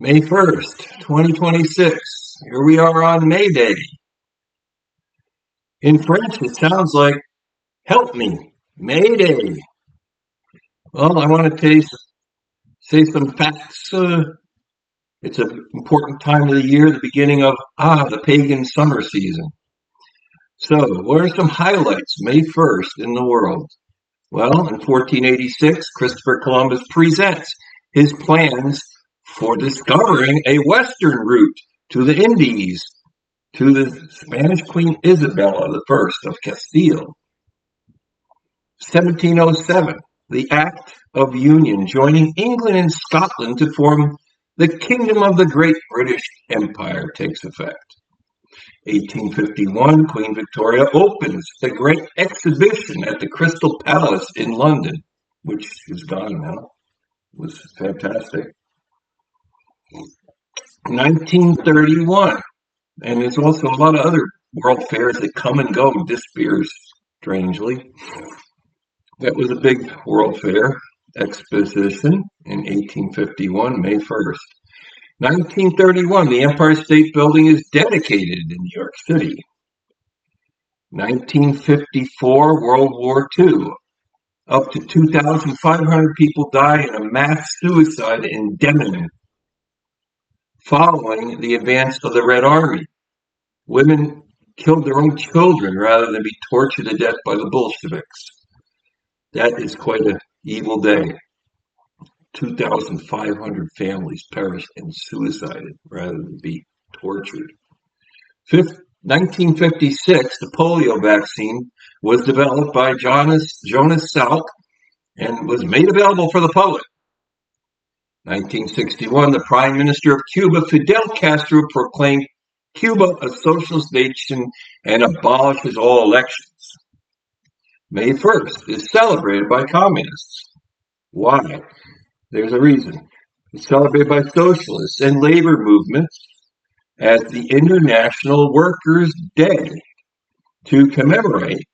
May 1st, 2026. Here we are on May Day. In French, it sounds like help me, May Day. Well, I want to say some facts. It's an important time of the year, the beginning of the pagan summer season. So, what are some highlights May 1st in the world? Well, in 1486, Christopher Columbus presents his plans for discovering a western route to the Indies to the Spanish Queen Isabella I of Castile. 1707, the Act of Union, joining England and Scotland to form the Kingdom of the Great British Empire, takes effect. 1851, Queen Victoria opens the Great Exhibition at the Crystal Palace in London, which is gone now. It was fantastic. 1931, and there's also a lot of other world fairs that come and go, disappears strangely. That was a big world fair exposition in 1851, May 1st. 1931, the Empire State Building is dedicated in New York City. 1954, World War II. Up to 2,500 people die in a mass suicide in Yemen following the advance of the Red Army. Women killed their own children rather than be tortured to death by the Bolsheviks. That is quite an evil day. 2,500 families perished and suicided rather than be tortured. 1956, the polio vaccine was developed by Jonas Salk and was made available for the public. 1961, the Prime Minister of Cuba, Fidel Castro, proclaimed Cuba a socialist nation and abolishes all elections. May 1st is celebrated by communists. Why? There's a reason. It's celebrated by socialists and labor movements as the International Workers' Day to commemorate,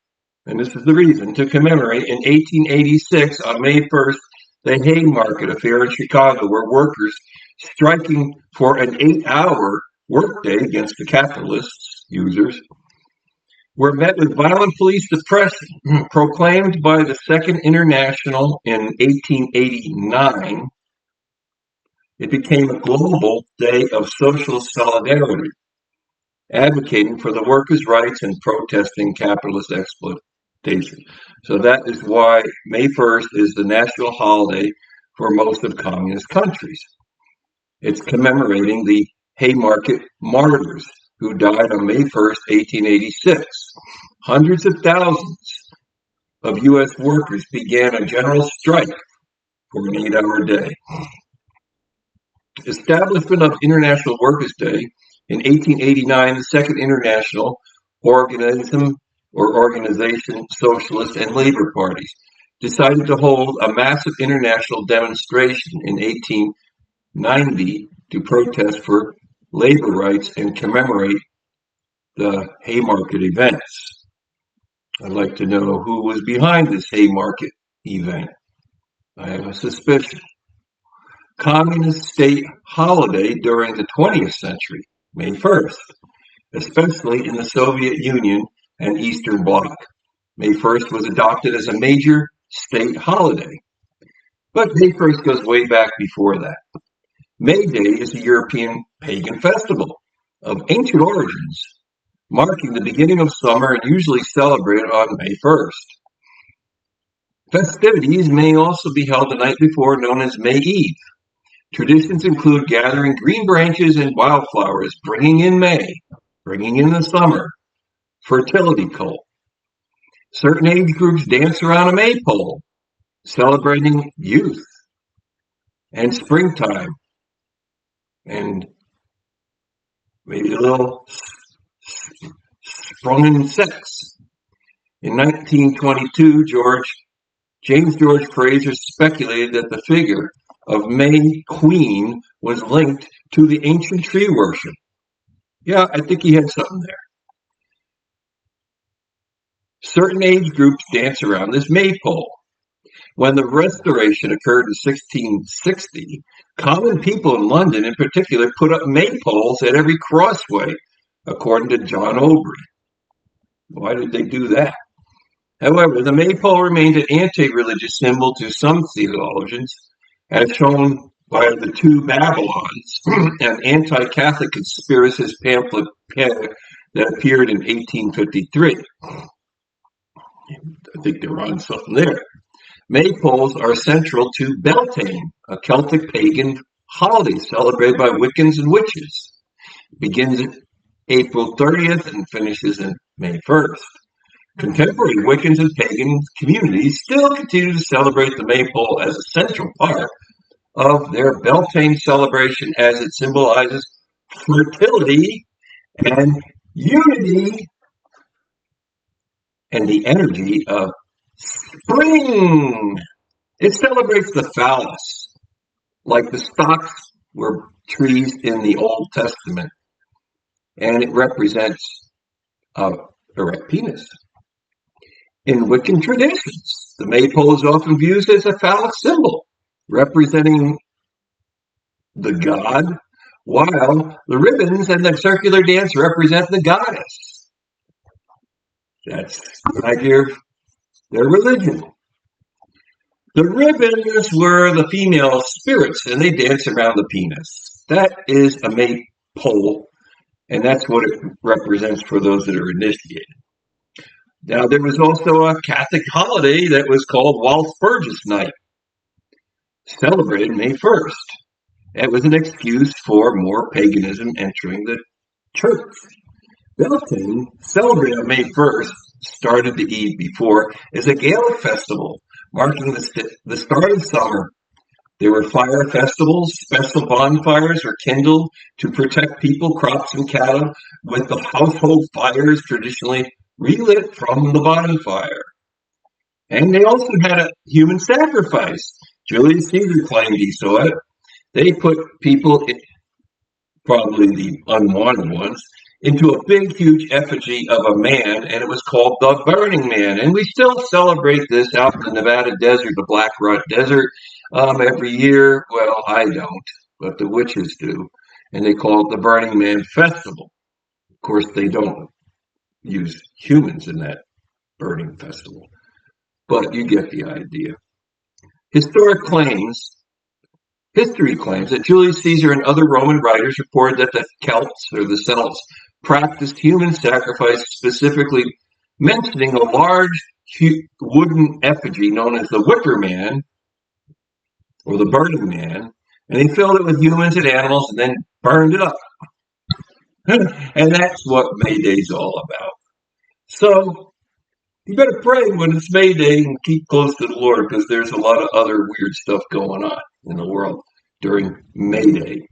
and this is the reason, to commemorate in 1886 on May 1st, the Haymarket affair in Chicago, where workers striking for an 8-hour workday against the capitalists, users, were met with violent police suppression. Proclaimed by the Second International in 1889, it became a global day of social solidarity, advocating for the workers' rights and protesting capitalist exploitation. So that is why May 1st is the national holiday for most of communist countries. It's commemorating the Haymarket martyrs who died on May 1st, 1886. Hundreds of thousands of U.S. workers began a general strike for an 8-hour day. Establishment of International Workers' Day in 1889, the Second International Organization, Socialist and Labor Parties decided to hold a massive international demonstration in 1890 to protest for labor rights and commemorate the Haymarket events. I'd like to know who was behind this Haymarket event. I have a suspicion. Communist state holiday during the 20th century, May 1st, especially in the Soviet Union and Eastern Bloc. May 1st was adopted as a major state holiday. But May 1st goes way back before that. May Day is a European pagan festival of ancient origins, marking the beginning of summer and usually celebrated on May 1st. Festivities may also be held the night before, known as May Eve. Traditions include gathering green branches and wildflowers, bringing in May, bringing in the summer, fertility cult. Certain age groups dance around a maypole, celebrating youth and springtime, and maybe a little sprung in sex. In 1922, James George Fraser speculated that the figure of May Queen was linked to the ancient tree worship. Yeah, I think he had something there. Certain age groups dance around this maypole. When the Restoration occurred in 1660, common people in London in particular put up maypoles at every crossway, according to John Aubrey. Why did they do that? However, the maypole remained an anti-religious symbol to some theologians, as shown by the Two Babylons, an anti-Catholic conspiracist pamphlet that appeared in 1853. I think they're on something there. Maypoles are central to Beltane, a Celtic pagan holiday celebrated by Wiccans and witches. It begins April 30th and finishes in May 1st. Contemporary Wiccans and pagan communities still continue to celebrate the maypole as a central part of their Beltane celebration, as it symbolizes fertility and unity and the energy of spring. It celebrates the phallus, like the stalks were trees in the Old Testament, and it represents a erect penis. In Wiccan traditions, the maypole is often viewed as a phallic symbol, representing the god, while the ribbons and the circular dance represent the goddess. That's the idea of their religion. The ribbons were the female spirits, and they dance around the penis. That is a maypole, and that's what it represents for those that are initiated. Now, there was also a Catholic holiday that was called Walpurgis Night, celebrated May 1st. It was an excuse for more paganism entering the church. Beltane, celebrated on May 1st, started the eve before, is a Gaelic festival marking the start of summer. There were fire festivals. Special bonfires were kindled to protect people, crops, and cattle, with the household fires traditionally relit from the bonfire. And they also had a human sacrifice. Julius Caesar claimed he saw it. They put people, probably the unwanted ones, into a big, huge effigy of a man, and it was called the Burning Man. And we still celebrate this out in the Nevada desert, the Black Rock Desert, every year. Well, I don't, but the witches do. And they call it the Burning Man Festival. Of course, they don't use humans in that burning festival, but you get the idea. History claims that Julius Caesar and other Roman writers reported that the Celts, or the Celts, practiced human sacrifice, specifically mentioning a large wooden effigy known as the Wicker Man, or the Burning Man, and they filled it with humans and animals and then burned it up. And that's what May Day's all about. So you better pray when it's May Day and keep close to the Lord, because there's a lot of other weird stuff going on in the world during May Day.